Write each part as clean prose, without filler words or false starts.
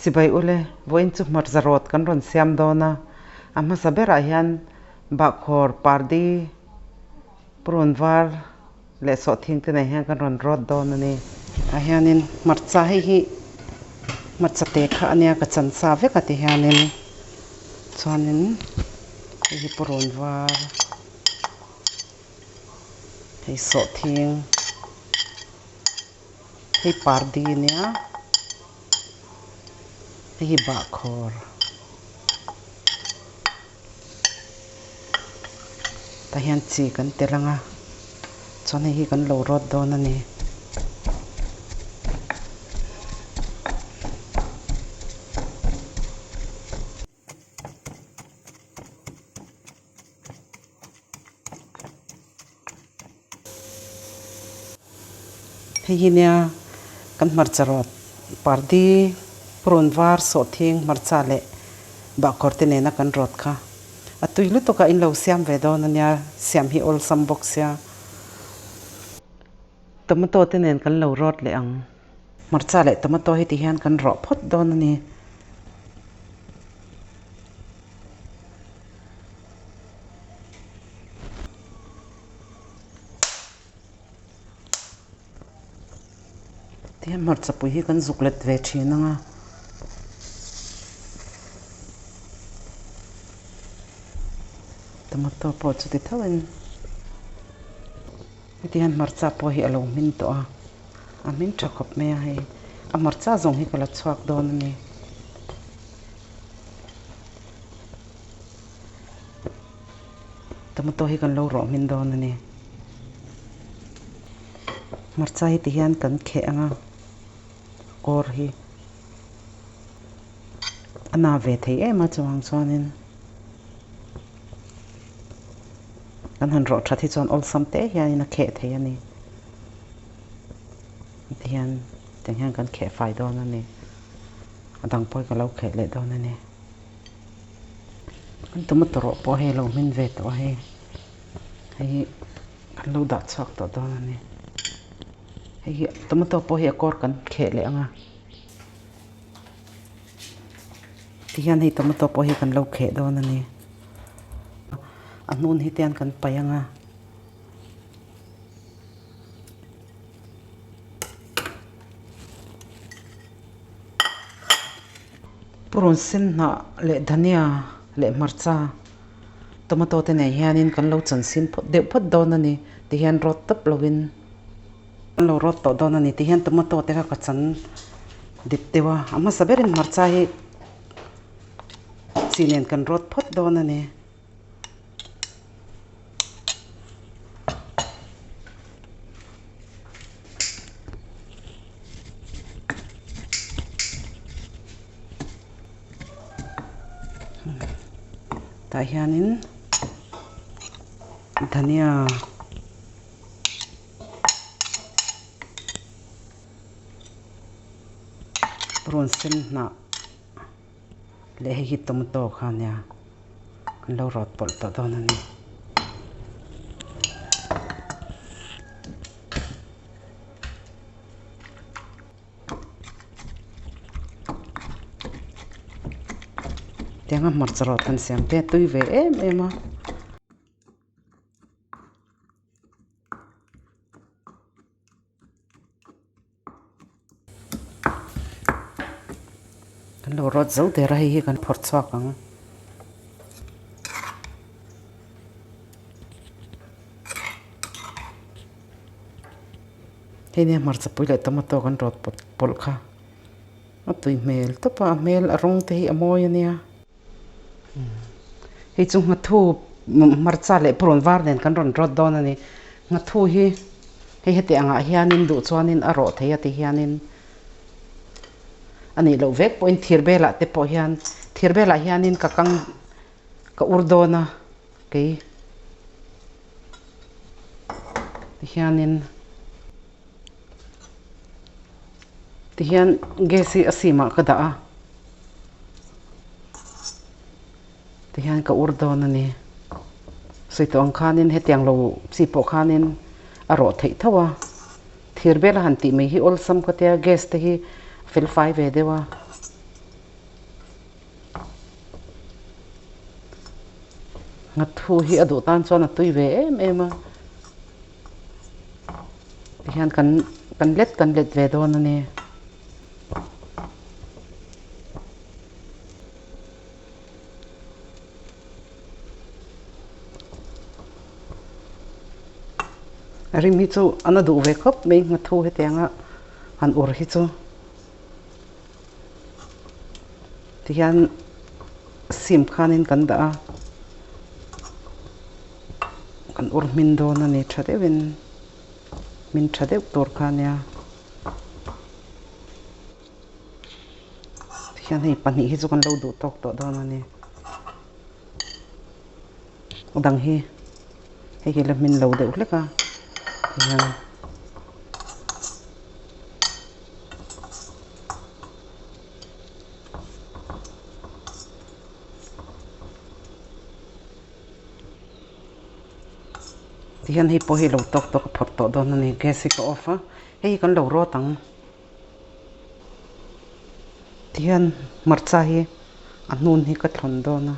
Sibai ule voin chu Hmarcha Rawt kan ron siam dona ama sabera hian bakhor pardi prunvar le so thing te nei hian kan ron rot dona ni a hianin Hmarcha hi Hmarcha te kha ania ka chan sa ve ka ti hianin chuanin hi prunvar hi so thing hi pardi nia hi bakhor ta hian chi kan telanga chuan hi kan lo rot dona ni hi nia kan Hmarcha Rawt pardi prunvar so thing Hmarcha le bakhor te nena kan rot kha atui lu to ka in lo siam ve dona nia siam hi ol sam box sia tomato te nen kan lo rot le ang Hmarcha le tomato hi ti hian kan ro phot dona ni ti Hmarcha pui hi kan zuklet ve thina nga tomato po chu ti thawin ti han Hmarcha po hi alo min to a min tha khop me hai a Hmarcha zong hi kala chuak don ni tomato hi kan lo ro min don ni Hmarcha hi ti hian kan khe anga kor hi ana ve thei ema chuang chuanin kan han ro tha thi chuan ol sam te hian a khe thei ani ti hian teng hian kan khe fai don ani adang poi ka lo khe le don ani kan tomato ro po he lo min ve to he hei kan lo da chak to don ani hei tomato po hi kor kan khe le anga ti hian hei tomato po hi kan lo khe don ani anun hi tian kan payanga purun sin na le dhania le Hmarcha tomato te nei hianin kan lo chan sin phot deuh phot don ani ti hian rot tap lovin kan lo rot to don ani ti hian tomato te ka chan dip dewa ama saberin Hmarcha hi chinen kan rot phot don ani ta hianin dhania prun sin na le hi tomato khania kan lo rot pol to don ani tiang Hmarcha Rawt kan siam te tui ve em ema kan lo rot zo te rai hi kan phor chhuak ang hei ne Hmarcha pui le tomato kan rot pol kha atui mel to pa mel arong te hi amoi ania hei chu ngathu Hmarcha le prunvar nen kan ron rot don ani ngathu hi hei heti anga hianin du chuanin a ro thei ati hianin ani lo vek point thirbela te po hian thirbela hianin kakang ka urdona ke hianin ti hian gesi asima ka da ti hian ka urdona ni soitong khanin hetiang lo si po khanin a ro thei thawa thirbela han ti mai hi ol sam ka te gas te hi fel fai ve dewa ngặt thu hi adu tan chuan a tui ve em a hian kan let ve dawn ani rim hi chu an adu ve khop mai ngặt thu hetianga an ur hi chu hian sim khanin kan da a kan ur min dawn ani thadewin min thadeuh tur khania hian hei pahnih hi chu kan lo duh tawk tawh dawn ani dang hi hei la min lo deuh hlek a hian hian hi po hi lo tok phot to dawn ani gas hi ka off a hei kan lo ro tang hian Hmarcha hi a hnun hi ka thlon dawn a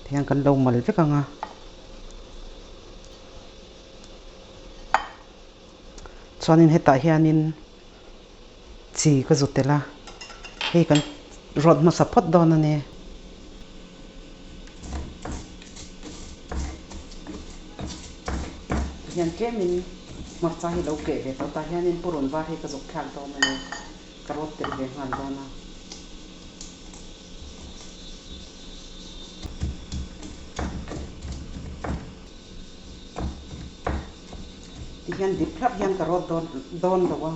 hian kan lo mal vek anga chuanin hetah hianin chi ka zutela hei kan Rawt hmasa phot dawn ani hian kemin Hmarcha hi lo ke ve ta hianin purun var hi ka zuk khak dawn ani ka Rawt tel ve ngal dawn a hian dip thlap hian ka Rawt dawn dawa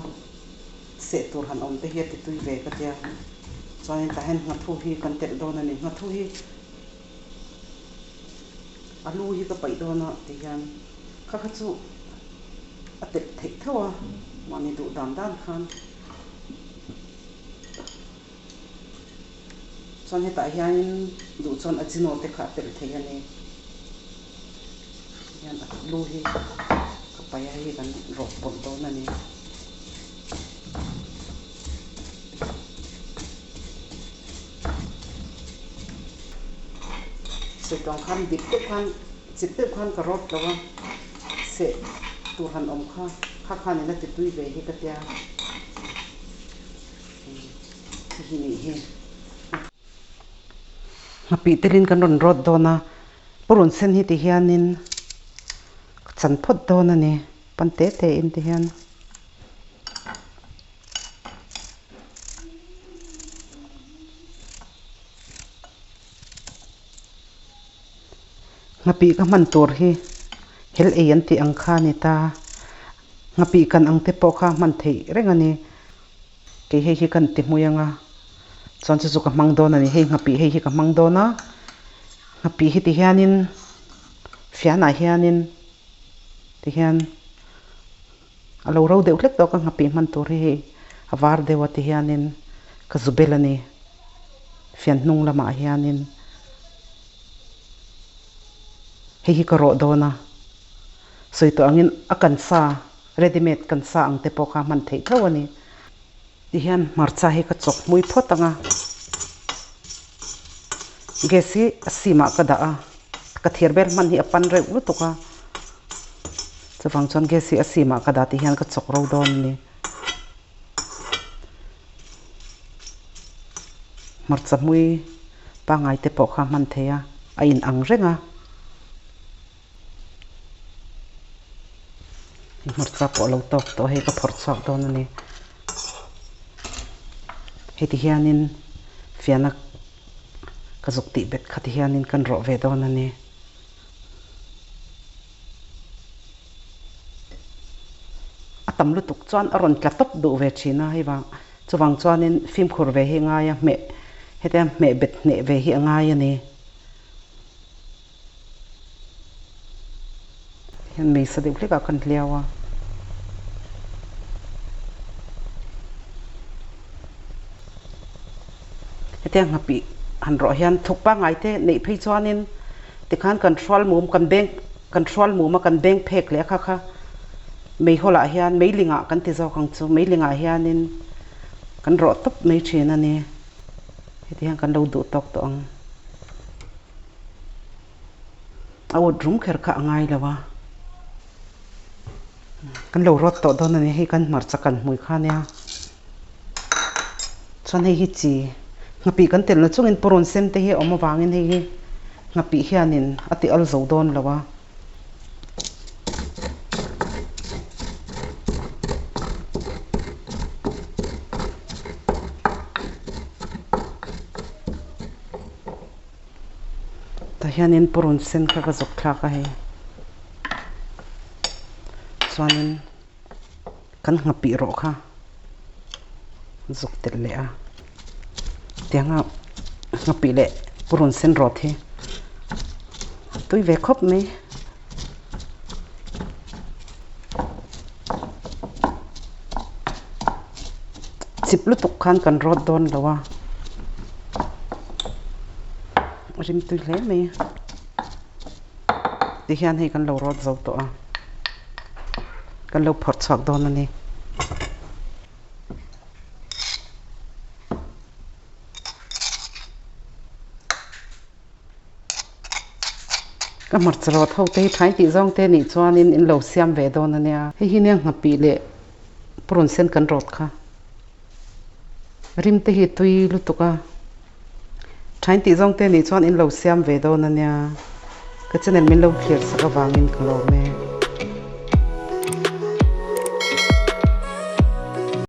se tur han om te hi ti tui ve ka tia chuanin ta hen ngặt thu hi kan tel dawn ani ngặt thu hi alu hi ka pai dawn a ti hian kha chu a tel thei thawa mani du dan khan chuan hetah hianin du chuan achino te kha tel thei ani hian alu hi ka pai hi kan rawt pon dawn ani se tong khan dip te khan chit te khan ka Rawt dawa se tur han om kha khan ina ti tui ve hi ka tia hi ni hi ngapi telin kan ron Rawt dawn a purun sen hi ti hianin chan phot dawn ani pante te in ti hian ngapi ka man tur hi hel e an ti ang kha ni ta ngapi kan ang te po kha man thei reng ani ke hei hi kan ti hmuyanga chuan chu ka mang dawn ani hei ngapi hei hi ka mang dawn a ngapi hi ti hianin fianah hianin ti hian a lo ro deuh hlek to ka ngapi man tur hi a var dewa ti hianin ka zubel ani fian hnung lama hianin hei hi ka ro dawn a soi to angin a kan sa ready made kan sa ang te po kha man thei tho ani ti hian Hmarcha hi ka chok mui phot anga gas hi a sima ka da a ka thir bel man hi a pan reuh lu tuka chawang chuan gas hi a sima ka da ti hian ka chok ro dawn ni Hmarcha mui pangai te po kha man theia a in ang renga Hmarcha po lo tok to hei ka phor chhuak dawn ani hei ti hianin fiana ka zuk ti bet kha ti hianin kan ro ve dawn ani a tam lu tuk chuan a ron tla top du ve thina hei wa chuwang chuanin film khur ve hi ngai a me heta me bet ne ve hi angai ani hian mei sa deuh hleka kan hliawa heta ngapi han ro hian thukpa ngai te nei phei chuanin ti khan control mum kan bank phek le kha mei hola hian mei linga kan ti zo khang chu mei linga hianin kan ro top mei thin ani thì hàng kan lâu đủ tóc tỏng áo drum kher ka ngai lawa kan lo rot to don ani hi kan Hmarcha kan mui kha nia chuan hi chi ngapi kan tel na chungin poron sem te hi oma wangin hi ngapi hianin ati al zo don lawa ta hianin poron sen kha ka zok thla ka he chuanin kan ngapi ro kha zok tel le a tianga ngapi le poron sen ro the tui ve khop me chiplu tuk khan kan rot don lawa rim tui hle me ti hian hei kan lo rot zo to a kan lo phot chak don ani ka Hmarcha rot ho te thai ti zong te ni chuanin in lo siam ve don ania hi niang ngapi le poron sen kan rot kha rim te hi tui lutuka thai ti zong te ni chuan in lo siam ve don ania ka channel min lo clear saka wangin kalo me